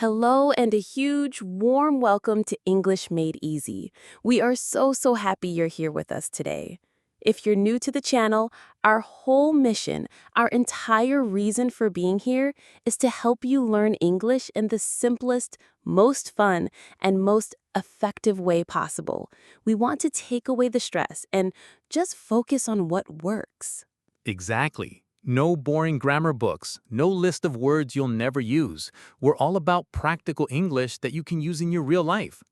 Hello and a huge, warm welcome to English Made Easy. We are so happy you're here with us today. If you're new to the channel, our whole mission, our entire reason for being here is to help you learn English in the simplest, most fun, and most effective way possible. We want to take away the stress and just focus on what works. Exactly. No boring grammar books, no list of words you'll never use. We're all about practical English that you can use in your real life.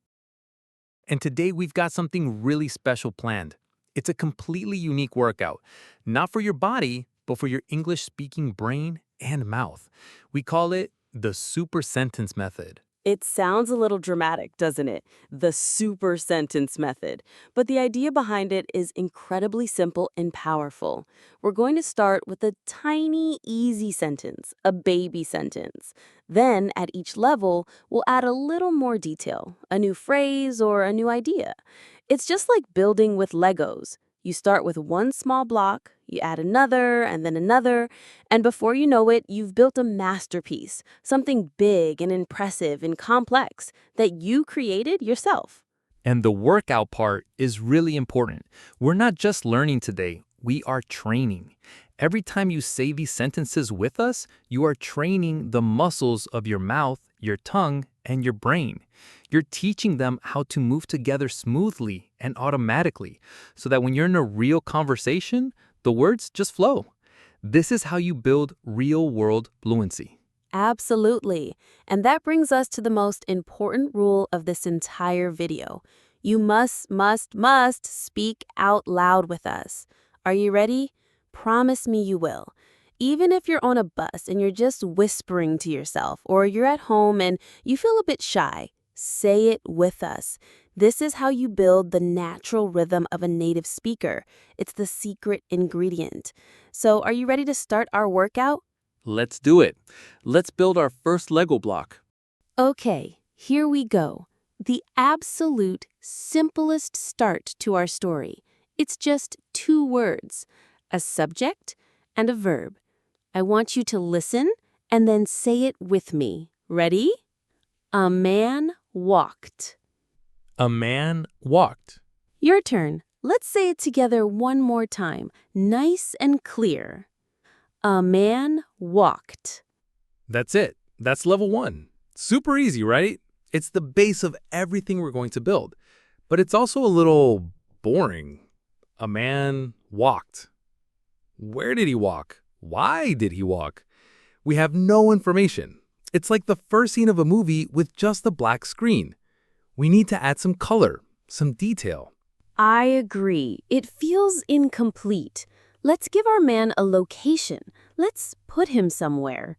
And today we've got something really special planned. It's a completely unique workout, not for your body, but for your English-speaking brain and mouth. We call it the super sentence method. It sounds a little dramatic, doesn't it? The super sentence method. But the idea behind it is incredibly simple and powerful. We're going to start with a tiny, easy sentence, a baby sentence. Then, at each level, we'll add a little more detail, a new phrase or a new idea. It's just like building with Legos. You start with one small block, you add another, and then another, and before you know it, you've built a masterpiece, something big and impressive and complex that you created yourself. And the workout part is really important. We're not just learning today, we are training. Every time you say these sentences with us, you are training the muscles of your mouth, your tongue, and your brain. You're teaching them how to move together smoothly and automatically so that when you're in a real conversation, the words just flow. This is how you build real-world fluency. Absolutely. And that brings us to the most important rule of this entire video. You must speak out loud with us. Are you ready? Promise me you will. Even if you're on a bus and you're just whispering to yourself, or you're at home and you feel a bit shy, say it with us. This is how you build the natural rhythm of a native speaker. It's the secret ingredient. So, are you ready to start our workout? Let's do it. Let's build our first Lego block. Okay, here we go. The absolute simplest start to our story. It's just two words, a subject and a verb. I want you to listen and then say it with me. Ready? A man walked. A man walked. Your turn. Let's say it together one more time, nice and clear. A man walked. That's it. That's level 1. Super easy, right? It's the base of everything we're going to build. But it's also a little boring. A man walked. Where did he walk? Why did he walk? We have no information. It's like the first scene of a movie with just a black screen. We need to add some color, some detail. I agree. It feels incomplete. Let's give our man a location. Let's put him somewhere.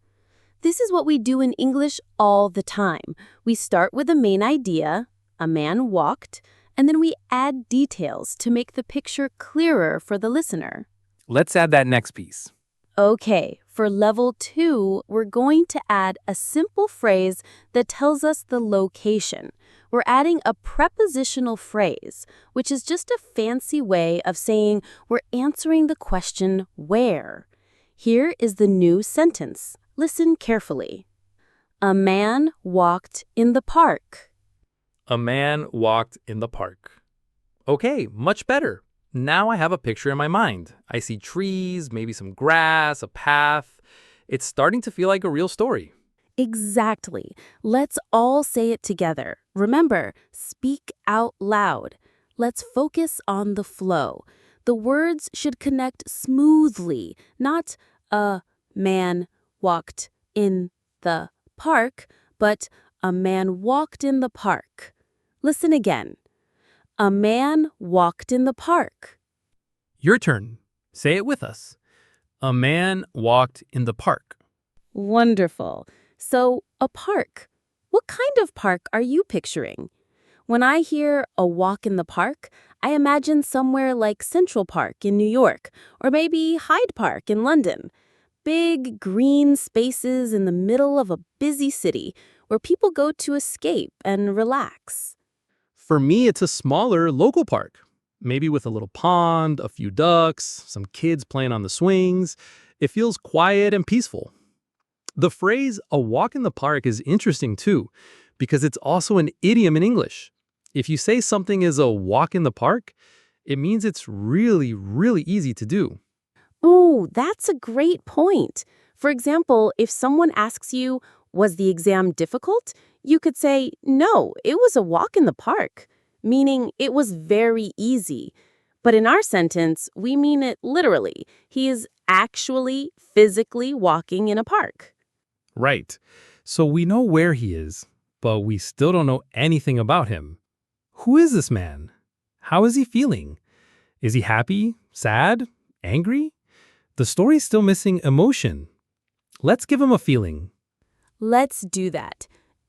This is what we do in English all the time. We start with the main idea, a man walked, and then we add details to make the picture clearer for the listener. Let's add that next piece. Okay, for level 2, we're going to add a simple phrase that tells us the location. We're adding a prepositional phrase, which is just a fancy way of saying we're answering the question, where? Here is the new sentence. Listen carefully. A man walked in the park. A man walked in the park. Okay, much better. Now I have a picture in my mind. I see trees, maybe some grass, a path. It's starting to feel like a real story. Exactly. Let's all say it together. Remember, speak out loud. Let's focus on the flow. The words should connect smoothly, not a man walked in the park, but a man walked in the park. Listen again. A man walked in the park. Your turn. Say it with us. A man walked in the park. Wonderful. So, a park. What kind of park are you picturing? When I hear a walk in the park, I imagine somewhere like Central Park in New York, or maybe Hyde Park in London. Big green spaces in the middle of a busy city where people go to escape and relax. For me, it's a smaller local park. Maybe with a little pond, a few ducks, some kids playing on the swings. It feels quiet and peaceful. The phrase a walk in the park is interesting too, because it's also an idiom in English. If you say something is a walk in the park, it means it's really, really easy to do. Oh, that's a great point. For example, if someone asks you, was the exam difficult? You could say, no, it was a walk in the park, meaning it was very easy. But in our sentence, we mean it literally. He is actually physically walking in a park. Right. So we know where he is, but we still don't know anything about him. Who is this man? How is he feeling? Is he happy, sad, angry? The story's still missing emotion. Let's give him a feeling. Let's do that.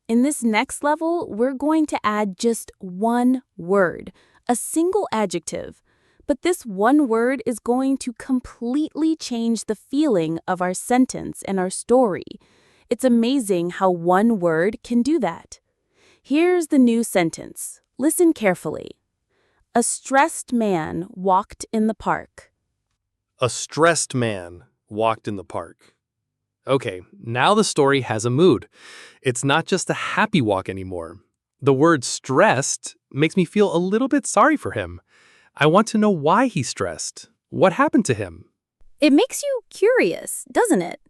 In this next level, we're going to add just one word, a single adjective. But this one word is going to completely change the feeling of our sentence and our story. It's amazing how one word can do that. Here's the new sentence. Listen carefully. A stressed man walked in the park. A stressed man walked in the park. Okay, now the story has a mood. It's not just a happy walk anymore. The word stressed makes me feel a little bit sorry for him. I want to know why he's stressed. What happened to him? It makes you curious, doesn't it?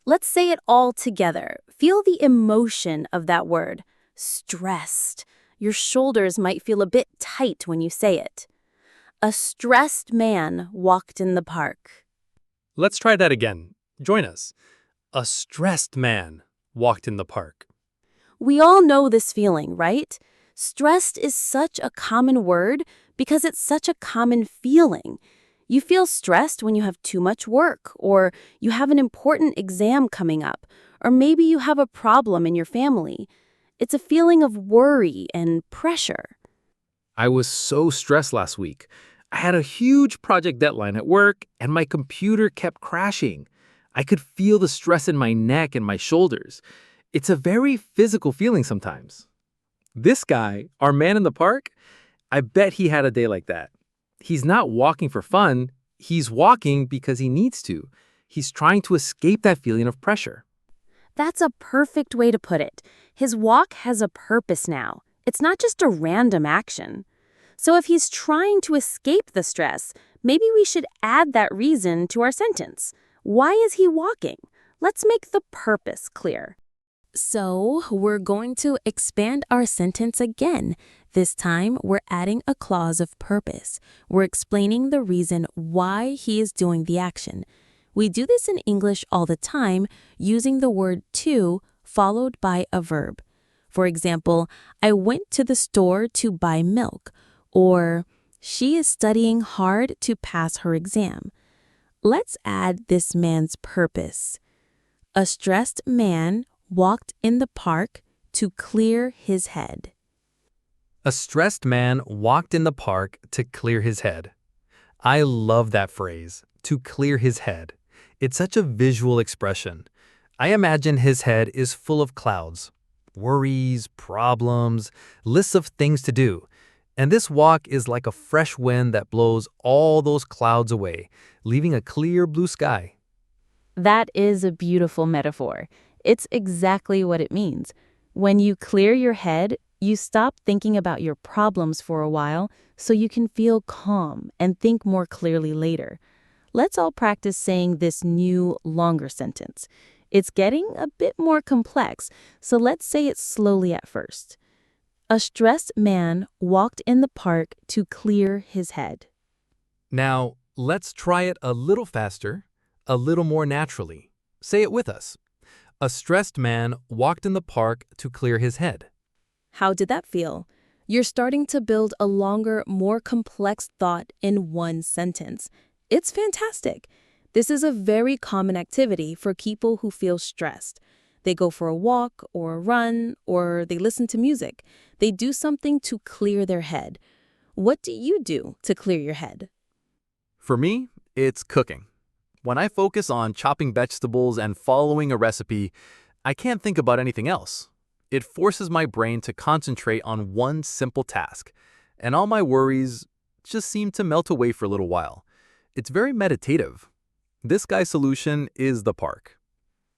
Let's say it all together. Feel the emotion of that word. Stressed. Your shoulders might feel a bit tight when you say it. A stressed man walked in the park. Let's try that again. Join us. A stressed man walked in the park. We all know this feeling, right? Stressed is such a common word because it's such a common feeling. You feel stressed when you have too much work, or you have an important exam coming up, or maybe you have a problem in your family. It's a feeling of worry and pressure. I was so stressed last week. I had a huge project deadline at work, and my computer kept crashing. I could feel the stress in my neck and my shoulders. It's a very physical feeling sometimes. This guy, our man in the park, I bet he had a day like that. He's not walking for fun. He's walking because he needs to. He's trying to escape that feeling of pressure. That's a perfect way to put it. His walk has a purpose now. It's not just a random action. So if he's trying to escape the stress, maybe we should add that reason to our sentence. Why is he walking? Let's make the purpose clear. So we're going to expand our sentence again. This time, we're adding a clause of purpose. We're explaining the reason why he is doing the action. We do this in English all the time using the word to followed by a verb. For example, I went to the store to buy milk, or she is studying hard to pass her exam. Let's add this man's purpose. A stressed man walked in the park to clear his head. A stressed man walked in the park to clear his head. I love that phrase, to clear his head. It's such a visual expression. I imagine his head is full of clouds, worries, problems, lists of things to do. And this walk is like a fresh wind that blows all those clouds away, leaving a clear blue sky. That is a beautiful metaphor. It's exactly what it means. When you clear your head, you stop thinking about your problems for a while so you can feel calm and think more clearly later. Let's all practice saying this new, longer sentence. It's getting a bit more complex, so let's say it slowly at first. A stressed man walked in the park to clear his head. Now, let's try it a little faster, a little more naturally. Say it with us. A stressed man walked in the park to clear his head. How did that feel? You're starting to build a longer, more complex thought in one sentence. It's fantastic. This is a very common activity for people who feel stressed. They go for a walk or a run, or they listen to music. They do something to clear their head. What do you do to clear your head? For me, it's cooking. When I focus on chopping vegetables and following a recipe, I can't think about anything else. It forces my brain to concentrate on one simple task, and all my worries just seem to melt away for a little while. It's very meditative. This guy's solution is the park.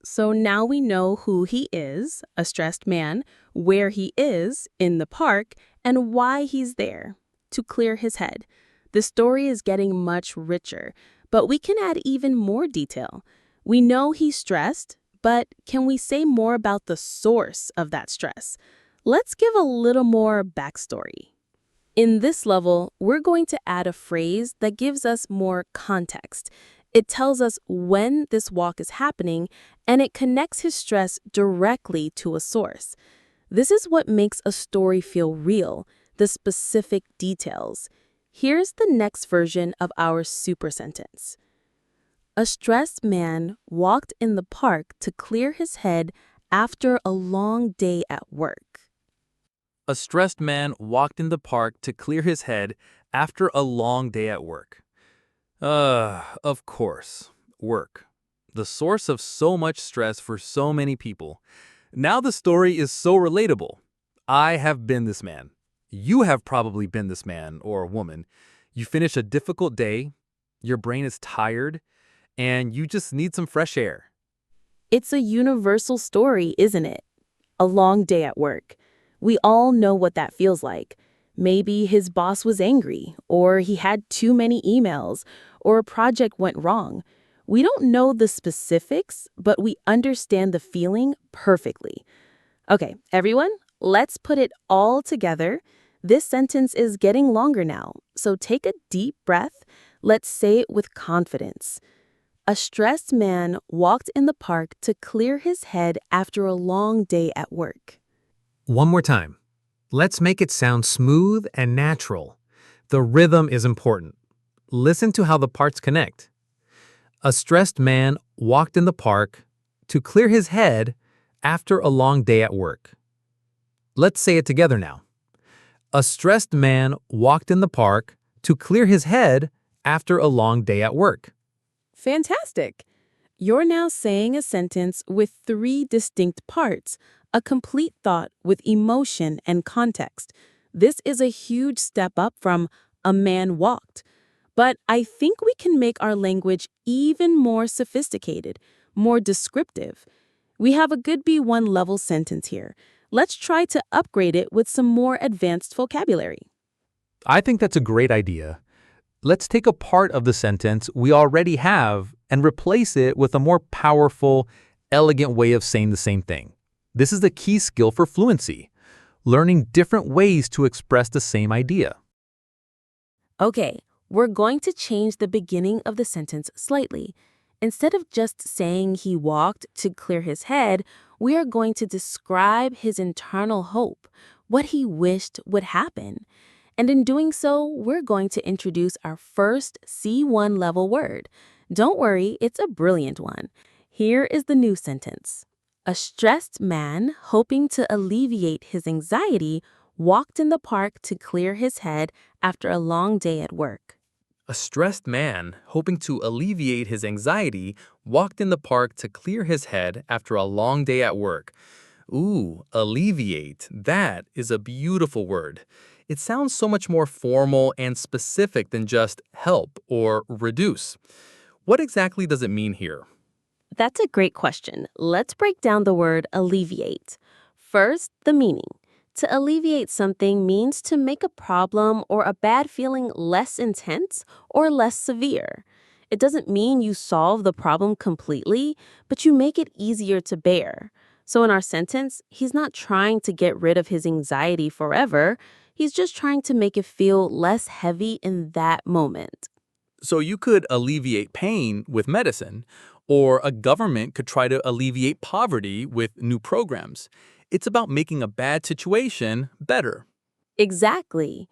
So now we know who he is, a stressed man, where he is in the park, and why he's there to clear his head. The story is getting much richer, but we can add even more detail. We know he's stressed, but can we say more about the source of that stress? Let's give a little more backstory. In this level, we're going to add a phrase that gives us more context. It tells us when this walk is happening, and it connects his stress directly to a source. This is what makes a story feel real, the specific details. Here's the next version of our super sentence. A stressed man walked in the park to clear his head after a long day at work. A stressed man walked in the park to clear his head after a long day at work. Of course, work. The source of so much stress for so many people. Now the story is so relatable. I have been this man. You have probably been this man or woman. You finish a difficult day, your brain is tired, and you just need some fresh air. It's a universal story, isn't it? A long day at work. We all know what that feels like. Maybe his boss was angry, or he had too many emails, or a project went wrong. We don't know the specifics, but we understand the feeling perfectly. Okay, everyone, let's put it all together. This sentence is getting longer now, so take a deep breath. Let's say it with confidence. A stressed man walked in the park to clear his head after a long day at work. One more time. Let's make it sound smooth and natural. The rhythm is important. Listen to how the parts connect. A stressed man walked in the park to clear his head after a long day at work. Let's say it together now. A stressed man walked in the park to clear his head after a long day at work. Fantastic! You're now saying a sentence with three distinct parts, a complete thought with emotion and context. This is a huge step up from a man walked. But I think we can make our language even more sophisticated, more descriptive. We have a good B1 level sentence here. Let's try to upgrade it with some more advanced vocabulary. I think that's a great idea. Let's take a part of the sentence we already have and replace it with a more powerful, elegant way of saying the same thing. This is the key skill for fluency, learning different ways to express the same idea. Okay, we're going to change the beginning of the sentence slightly. Instead of just saying he walked to clear his head, we are going to describe his internal hope, what he wished would happen. And in doing so, we're going to introduce our first C1 level word. Don't worry, it's a brilliant one. Here is the new sentence. A stressed man, hoping to alleviate his anxiety, walked in the park to clear his head after a long day at work. A stressed man, hoping to alleviate his anxiety, walked in the park to clear his head after a long day at work. Ooh, alleviate. That is a beautiful word. It sounds so much more formal and specific than just help or reduce. What exactly does it mean here? That's a great question. Let's break down the word alleviate. First, the meaning. To alleviate something means to make a problem or a bad feeling less intense or less severe. It doesn't mean you solve the problem completely, but you make it easier to bear. So in our sentence, he's not trying to get rid of his anxiety forever. He's just trying to make it feel less heavy in that moment. So you could alleviate pain with medicine, or a government could try to alleviate poverty with new programs. It's about making a bad situation better. Exactly.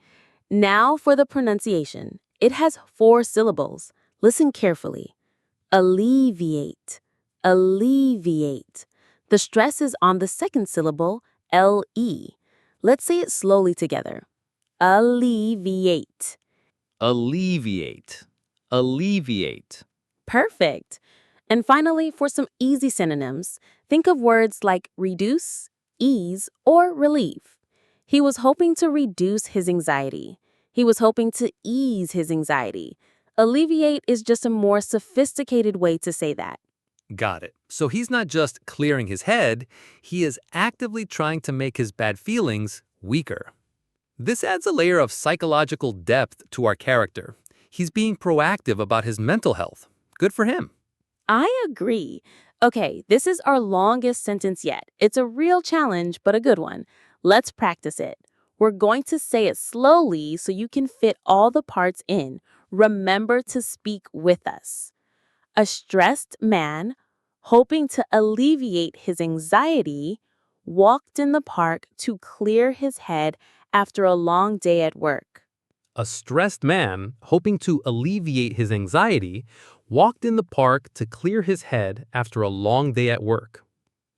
Now for the pronunciation. It has 4 syllables. Listen carefully. Alleviate. Alleviate. The stress is on the second syllable, L-E. Let's say it slowly together. Alleviate. Alleviate. Alleviate. Perfect. And finally, for some easy synonyms, think of words like reduce, ease, or relieve. He was hoping to reduce his anxiety. He was hoping to ease his anxiety. Alleviate is just a more sophisticated way to say that. Got it. So he's not just clearing his head, he is actively trying to make his bad feelings weaker. This adds a layer of psychological depth to our character. He's being proactive about his mental health. Good for him. I agree. Okay, this is our longest sentence yet. It's a real challenge, but a good one. Let's practice it. We're going to say it slowly so you can fit all the parts in. Remember to speak with us. A stressed man, hoping to alleviate his anxiety, walked in the park to clear his head after a long day at work. A stressed man, hoping to alleviate his anxiety, walked in the park to clear his head after a long day at work.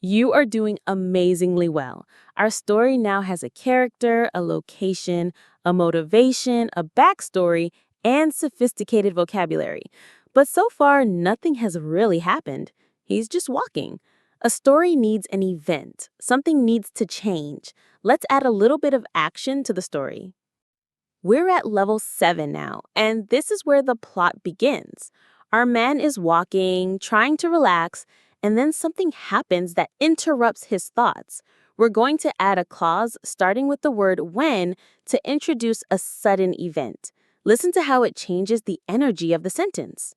You are doing amazingly well. Our story now has a character, a location, a motivation, a backstory, and sophisticated vocabulary. But so far, nothing has really happened. He's just walking. A story needs an event. Something needs to change. Let's add a little bit of action to the story. We're at level 7 now, and this is where the plot begins. Our man is walking, trying to relax, and then something happens that interrupts his thoughts. We're going to add a clause starting with the word when to introduce a sudden event. Listen to how it changes the energy of the sentence.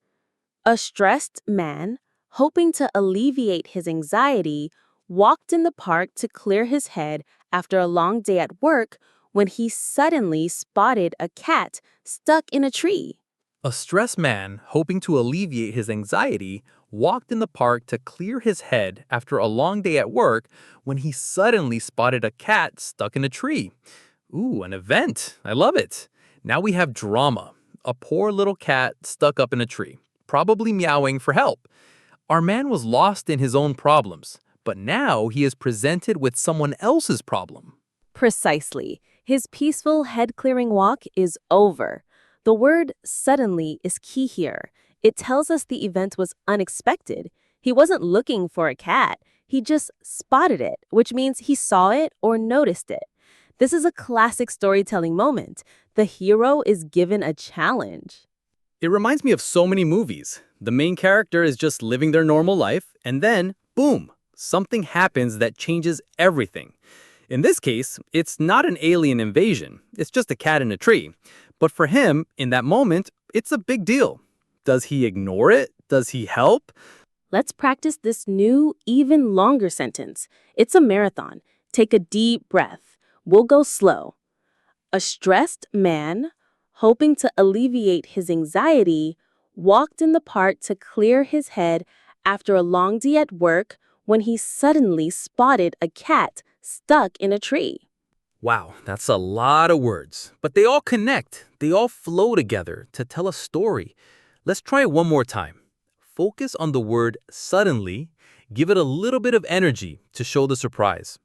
A stressed man, hoping to alleviate his anxiety, walked in the park to clear his head after a long day at work when he suddenly spotted a cat stuck in a tree. A stressed man, hoping to alleviate his anxiety, walked in the park to clear his head after a long day at work when he suddenly spotted a cat stuck in a tree. Ooh, an event. I love it. Now we have drama. A poor little cat stuck up in a tree, probably meowing for help. Our man was lost in his own problems, but now he is presented with someone else's problem. Precisely. His peaceful head-clearing walk is over. The word suddenly is key here. It tells us the event was unexpected. He wasn't looking for a cat. He just spotted it, which means he saw it or noticed it. This is a classic storytelling moment. The hero is given a challenge. It reminds me of so many movies. The main character is just living their normal life, and then, boom, something happens that changes everything. In this case, it's not an alien invasion. It's just a cat in a tree. But for him, in that moment, it's a big deal. Does he ignore it? Does he help? Let's practice this new, even longer sentence. It's a marathon. Take a deep breath. We'll go slow. A stressed man, hoping to alleviate his anxiety, walked in the park to clear his head after a long day at work when he suddenly spotted a cat stuck in a tree. Wow, that's a lot of words, but they all connect. They all flow together to tell a story. Let's try it one more time. Focus on the word suddenly. Give it a little bit of energy to show the surprise.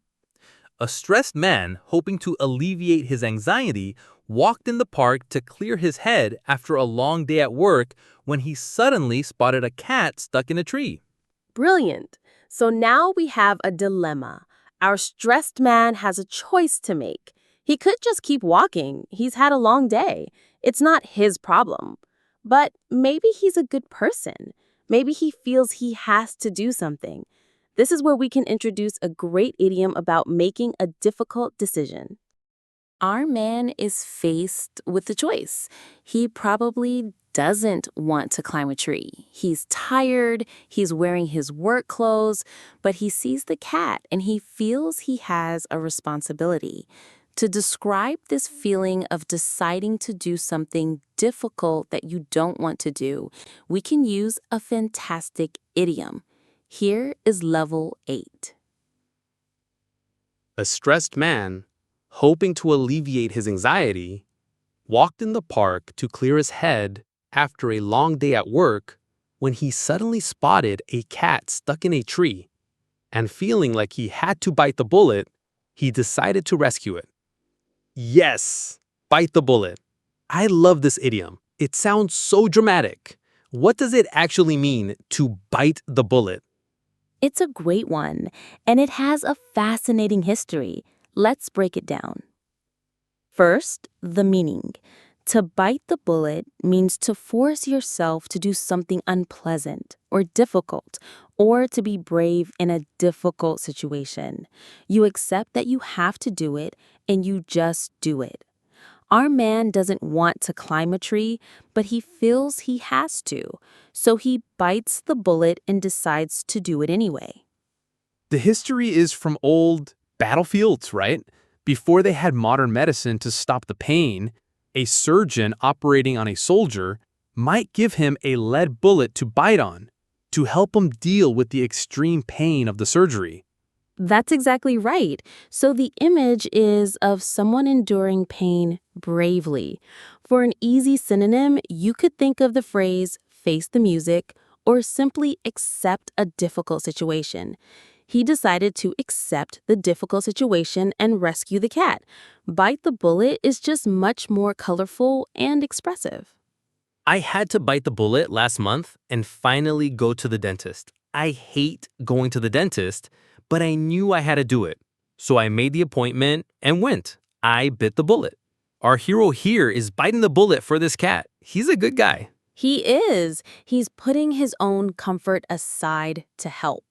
A stressed man, hoping to alleviate his anxiety, walked in the park to clear his head after a long day at work when he suddenly spotted a cat stuck in a tree. Brilliant. So now we have a dilemma. Our stressed man has a choice to make. He could just keep walking. He's had a long day. It's not his problem. But maybe he's a good person. Maybe he feels he has to do something. This is where we can introduce a great idiom about making a difficult decision. Our man is faced with a choice. He probably doesn't want to climb a tree. He's tired, he's wearing his work clothes, but he sees the cat and he feels he has a responsibility. To describe this feeling of deciding to do something difficult that you don't want to do, we can use a fantastic idiom. Here is level 8. A stressed man, hoping to alleviate his anxiety, walked in the park to clear his head after a long day at work when he suddenly spotted a cat stuck in a tree. And feeling like he had to bite the bullet, he decided to rescue it. Yes, bite the bullet. I love this idiom. It sounds so dramatic. What does it actually mean to bite the bullet? It's a great one, and it has a fascinating history. Let's break it down. First, the meaning. To bite the bullet means to force yourself to do something unpleasant or difficult, or to be brave in a difficult situation. You accept that you have to do it, and you just do it. Our man doesn't want to climb a tree, but he feels he has to, so he bites the bullet and decides to do it anyway. The history is from old battlefields, right? Before they had modern medicine to stop the pain, a surgeon operating on a soldier might give him a lead bullet to bite on to help him deal with the extreme pain of the surgery. That's exactly right. So the image is of someone enduring pain bravely. For an easy synonym, you could think of the phrase face the music or simply accept a difficult situation. He decided to accept the difficult situation and rescue the cat. Bite the bullet is just much more colorful and expressive. I had to bite the bullet last month and finally go to the dentist. I hate going to the dentist, but I knew I had to do it. So I made the appointment and went. I bit the bullet. Our hero here is biting the bullet for this cat. He's a good guy. He is. He's putting his own comfort aside to help.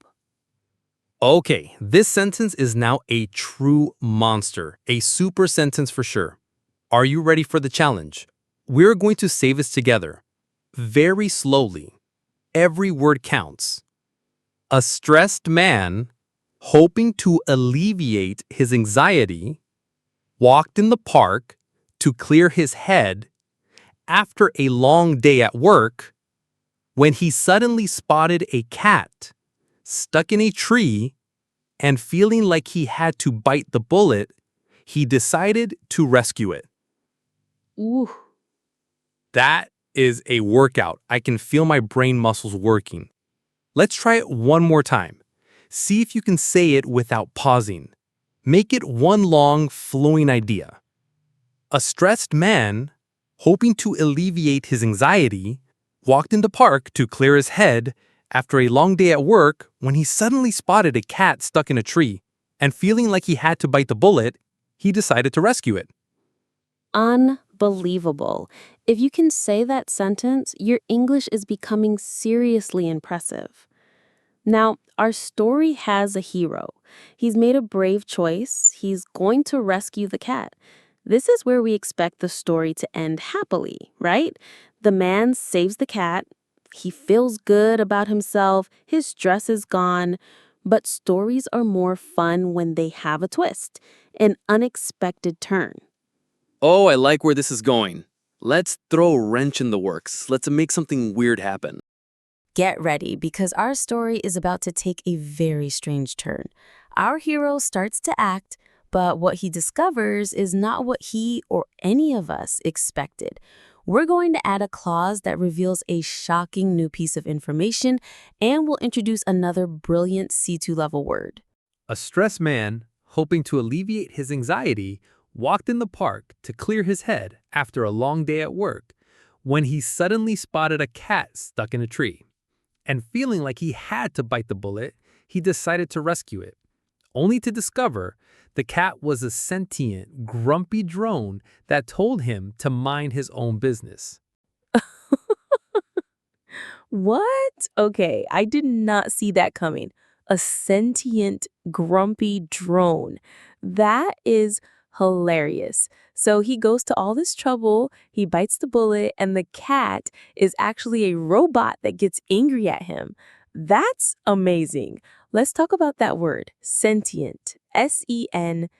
Okay, this sentence is now a true monster, a super sentence for sure. Are you ready for the challenge? We're going to say this together, very slowly. Every word counts. A stressed man, hoping to alleviate his anxiety, walked in the park to clear his head after a long day at work when he suddenly spotted a cat stuck in a tree, and feeling like he had to bite the bullet, he decided to rescue it. Ooh. That is a workout. I can feel my brain muscles working. Let's try it one more time. See if you can say it without pausing. Make it one long, flowing idea. A stressed man, hoping to alleviate his anxiety, walked in the park to clear his head after a long day at work when he suddenly spotted a cat stuck in a tree, and feeling like he had to bite the bullet, he decided to rescue it. Unbelievable. If you can say that sentence, your English is becoming seriously impressive. Now, our story has a hero. He's made a brave choice. He's going to rescue the cat. This is where we expect the story to end happily, right? The man saves the cat. He feels good about himself. His stress is gone. But stories are more fun when they have a twist, an unexpected turn. Oh, I like where this is going. Let's throw a wrench in the works. Let's make something weird happen. Get ready, because our story is about to take a very strange turn. Our hero starts to act, but what he discovers is not what he or any of us expected. We're going to add a clause that reveals a shocking new piece of information, and we'll introduce another brilliant C2 level word. A stressed man, hoping to alleviate his anxiety, walked in the park to clear his head after a long day at work when he suddenly spotted a cat stuck in a tree. And feeling like he had to bite the bullet, he decided to rescue it, only to discover the cat was a sentient, grumpy drone that told him to mind his own business. What? Okay, I did not see that coming. A sentient, grumpy drone. That is hilarious. So he goes to all this trouble, he bites the bullet, and the cat is actually a robot that gets angry at him. That's amazing. Let's talk about that word, sentient. Sentient.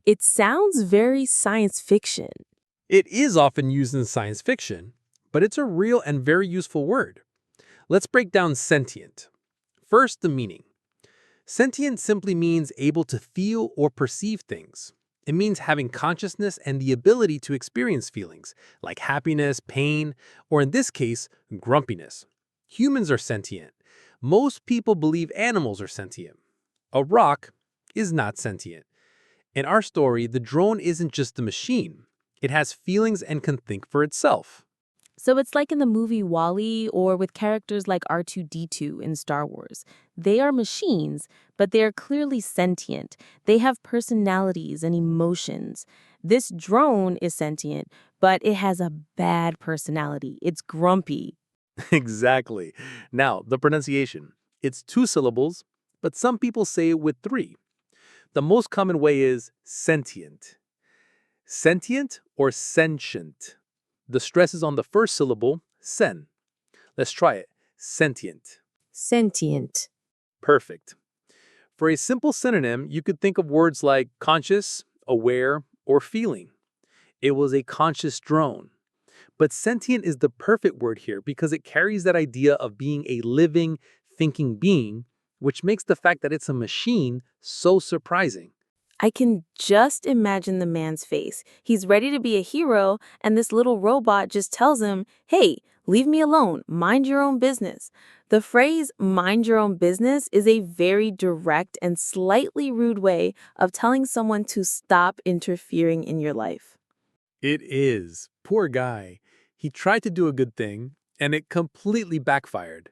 It sounds very science fiction. It is often used in science fiction, but it's a real and very useful word. Let's break down sentient. First, the meaning. Sentient simply means able to feel or perceive things. It means having consciousness and the ability to experience feelings, like happiness, pain, or in this case, grumpiness. Humans are sentient. Most people believe animals are sentient. A rock is not sentient. In our story, the drone isn't just a machine. It has feelings and can think for itself. So it's like in the movie Wall-E or with characters like R2-D2 in Star Wars. They are machines, but they are clearly sentient. They have personalities and emotions. This drone is sentient, but it has a bad personality. It's grumpy. Exactly. Now, the pronunciation. It's two syllables, but some people say it with three. The most common way is sentient. Sentient or sentient. The stress is on the first syllable, sen. Let's try it. Sentient. Sentient. Perfect. For a simple synonym, you could think of words like conscious, aware, or feeling. It was a conscious drone. But sentient is the perfect word here because it carries that idea of being a living, thinking being, which makes the fact that it's a machine so surprising. I can just imagine the man's face. He's ready to be a hero, and this little robot just tells him, hey, leave me alone, mind your own business. The phrase mind your own business is a very direct and slightly rude way of telling someone to stop interfering in your life. It is. Poor guy. He tried to do a good thing, and it completely backfired.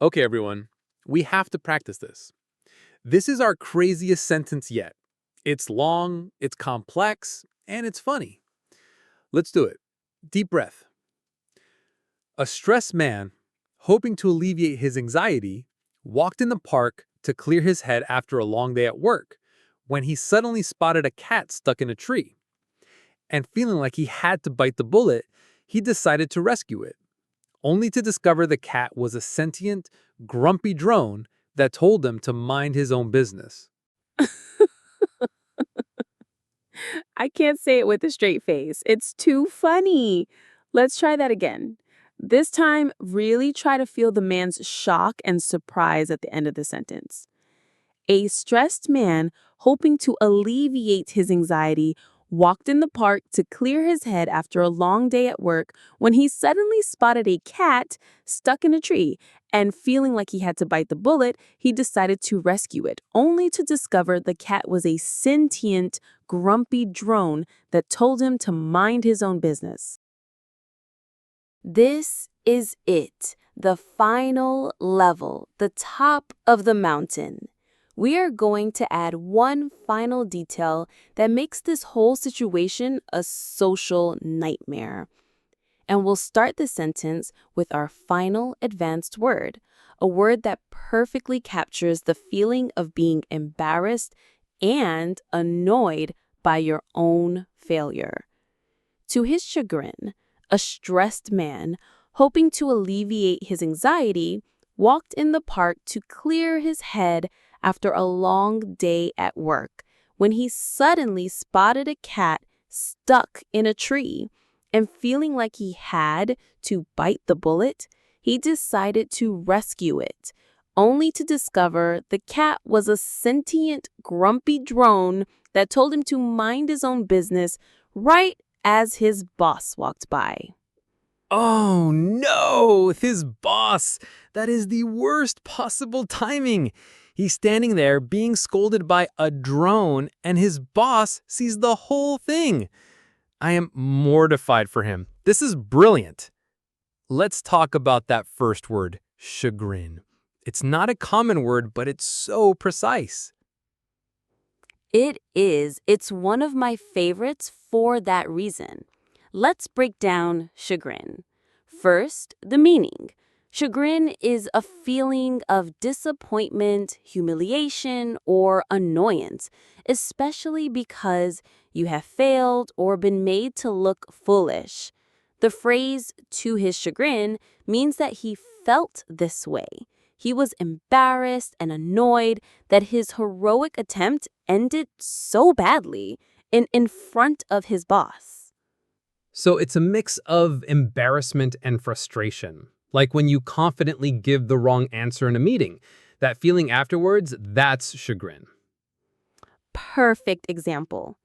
Okay, everyone, we have to practice this. This is our craziest sentence yet. It's long, it's complex, and it's funny. Let's do it. Deep breath. A stressed man, hoping to alleviate his anxiety, walked in the park to clear his head after a long day at work when he suddenly spotted a cat stuck in a tree. And feeling like he had to bite the bullet, he decided to rescue it, only to discover the cat was a sentient, grumpy drone that told him to mind his own business. I can't say it with a straight face. It's too funny. Let's try that again. This time, really try to feel the man's shock and surprise at the end of the sentence. A stressed man, hoping to alleviate his anxiety, walked in the park to clear his head after a long day at work when he suddenly spotted a cat stuck in a tree. And feeling like he had to bite the bullet, he decided to rescue it, only to discover the cat was a sentient, grumpy drone that told him to mind his own business. This is it, the final level, the top of the mountain. We are going to add one final detail that makes this whole situation a social nightmare. And we'll start the sentence with our final advanced word, a word that perfectly captures the feeling of being embarrassed and annoyed by your own failure. To his chagrin, a stressed man, hoping to alleviate his anxiety, walked in the park to clear his head after a long day at work when he suddenly spotted a cat stuck in a tree. And feeling like he had to bite the bullet, he decided to rescue it, only to discover the cat was a sentient, grumpy drone that told him to mind his own business right as his boss walked by. Oh no, his boss! That is the worst possible timing. He's standing there being scolded by a drone, and his boss sees the whole thing. I am mortified for him. This is brilliant. Let's talk about that first word, chagrin. It's not a common word, but it's so precise. It is. It's one of my favorites for that reason. Let's break down chagrin. First, the meaning. Chagrin is a feeling of disappointment, humiliation, or annoyance, especially because you have failed or been made to look foolish. The phrase to his chagrin means that he felt this way. He was embarrassed and annoyed that his heroic attempt ended so badly in front of his boss. So it's a mix of embarrassment and frustration. Like when you confidently give the wrong answer in a meeting. That feeling afterwards, that's chagrin. Perfect example.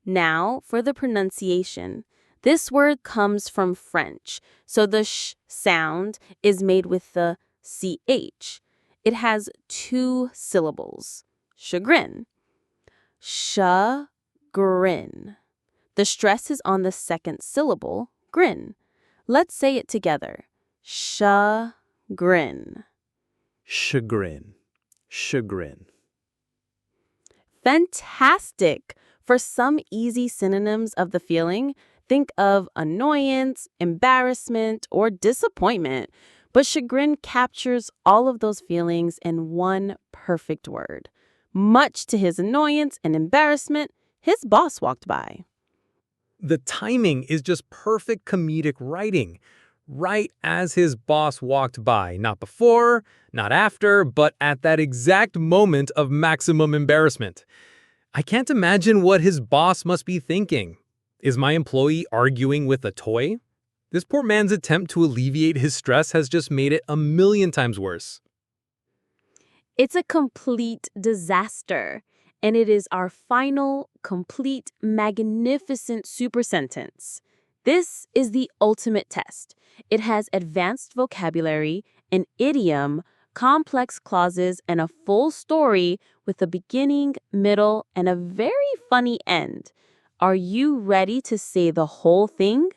Now for the pronunciation. This word comes from French, so the sh sound is made with the ch. It has two syllables. Chagrin. Chagrin. The stress is on the second syllable, grin. Let's say it together. Chagrin. Chagrin. Chagrin. Fantastic! For some easy synonyms of the feeling, think of annoyance, embarrassment, or disappointment. But chagrin captures all of those feelings in one perfect word. Much to his annoyance and embarrassment, his boss walked by. The timing is just perfect comedic writing. Right as his boss walked by, not before, not after, but at that exact moment of maximum embarrassment. I can't imagine what his boss must be thinking. Is my employee arguing with a toy? This poor man's attempt to alleviate his stress has just made it a million times worse. It's a complete disaster, and it is our final, complete, magnificent super sentence. This is the ultimate test. It has advanced vocabulary, an idiom, complex clauses, and a full story with a beginning, middle, and a very funny end. Are you ready to say the whole thing?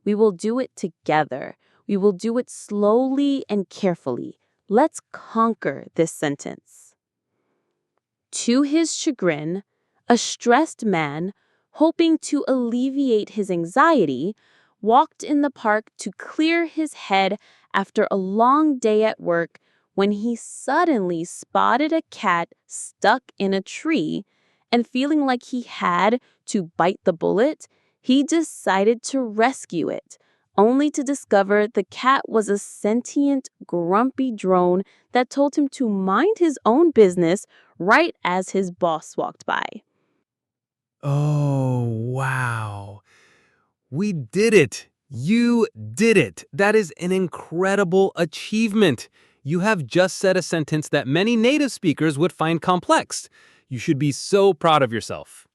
We will do it together. We will do it slowly and carefully. Let's conquer this sentence. To his chagrin, a stressed man, hoping to alleviate his anxiety, walked in the park to clear his head after a long day at work when he suddenly spotted a cat stuck in a tree, and feeling like he had to bite the bullet, he decided to rescue it, only to discover the cat was a sentient, grumpy drone that told him to mind his own business right as his boss walked by. Oh, wow. We did it! You did it! That is an incredible achievement. You have just said a sentence that many native speakers would find complex. You should be so proud of yourself.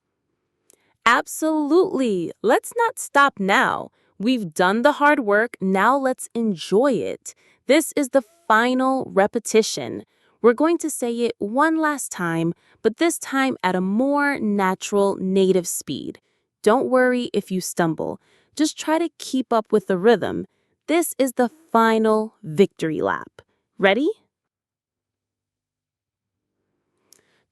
Absolutely. Let's not stop now. We've done the hard work, now let's enjoy it. This is the final repetition. We're going to say it one last time, but this time at a more natural native speed. Don't worry if you stumble. Just try to keep up with the rhythm. This is the final victory lap. Ready?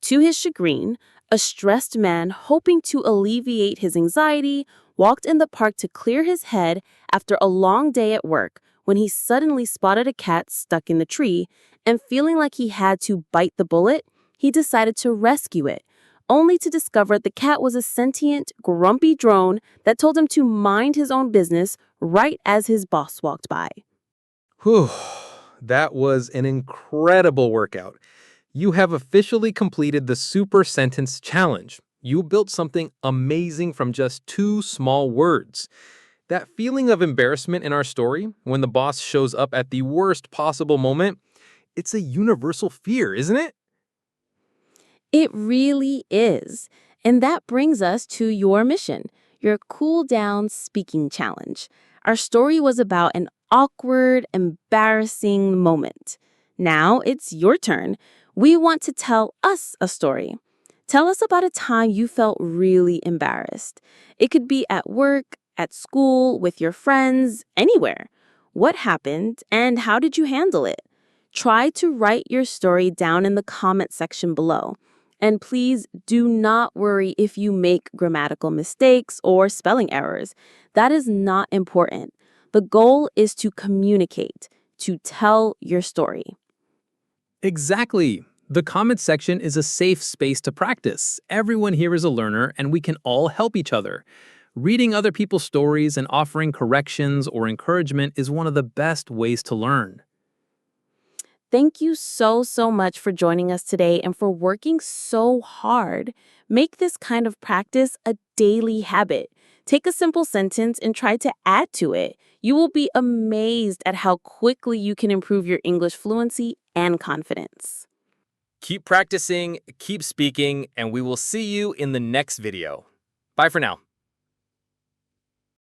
To his chagrin, a stressed man, hoping to alleviate his anxiety, walked in the park to clear his head after a long day at work when he suddenly spotted a cat stuck in the tree, and feeling like he had to bite the bullet, he decided to rescue it, only to discover the cat was a sentient, grumpy drone that told him to mind his own business right as his boss walked by. Whew, that was an incredible workout. You have officially completed the Super Sentence Challenge. You built something amazing from just two small words. That feeling of embarrassment in our story, when the boss shows up at the worst possible moment, it's a universal fear, isn't it? It really is. And that brings us to your mission, your cool down speaking challenge. Our story was about an awkward, embarrassing moment. Now it's your turn. We want to tell us a story. Tell us about a time you felt really embarrassed. It could be at work, at school, with your friends, anywhere. What happened and how did you handle it? Try to write your story down in the comment section below. And please do not worry if you make grammatical mistakes or spelling errors. That is not important. The goal is to communicate, to tell your story. Exactly. The comment section is a safe space to practice. Everyone here is a learner, and we can all help each other. Reading other people's stories and offering corrections or encouragement is one of the best ways to learn. Thank you so much for joining us today and for working so hard. Make this kind of practice a daily habit. Take a simple sentence and try to add to it. You will be amazed at how quickly you can improve your English fluency and confidence. Keep practicing, keep speaking, and we will see you in the next video. Bye for now.